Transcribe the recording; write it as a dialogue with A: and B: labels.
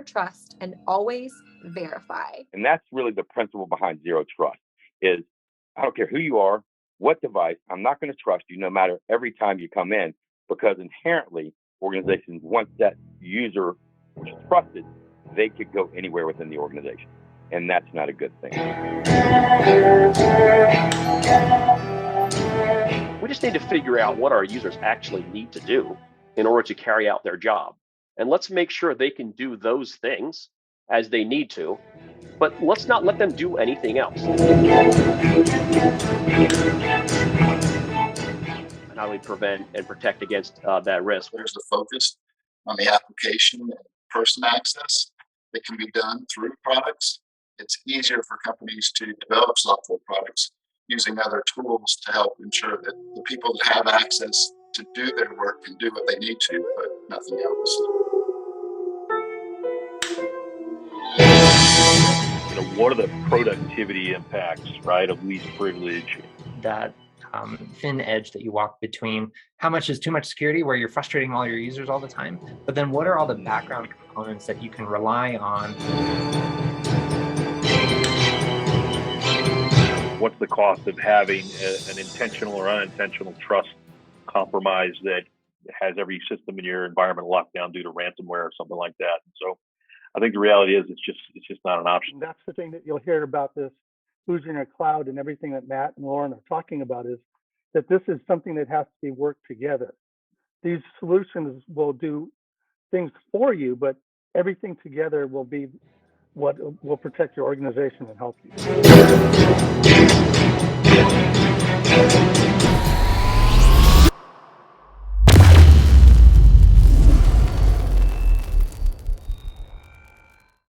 A: trust and always verify.
B: And that's really the principle behind zero trust is I don't care who you are, what device, I'm not going to trust you no matter every time you come in, because inherently organizations, once that user was trusted, they could go anywhere within the organization. And that's not a good thing.
C: We just need to figure out what our users actually need to do in order to carry out their job. And let's make sure they can do those things as they need to, but let's not let them do anything else. And how do we prevent and protect against that risk?
D: There's the focus on the application and person access that can be done through products. It's easier for companies to develop software products using other tools to help ensure that the people that have access to do their work can do what they need to, but nothing else.
E: What are the productivity impacts, right, of least privilege?
F: That thin edge that you walk between how much is too much security, where you're frustrating all your users all the time, but then what are all the background components that you can rely on?
E: What's the cost of having an intentional or unintentional trust compromise that has every system in your environment locked down due to ransomware or something like that? And so I think the reality is it's just not an option.
G: That's the thing that you'll hear about this losing a cloud and everything that Matt and Lauren are talking about, is that this is something that has to be worked together. These solutions will do things for you, but everything together will be what will protect your organization and help you.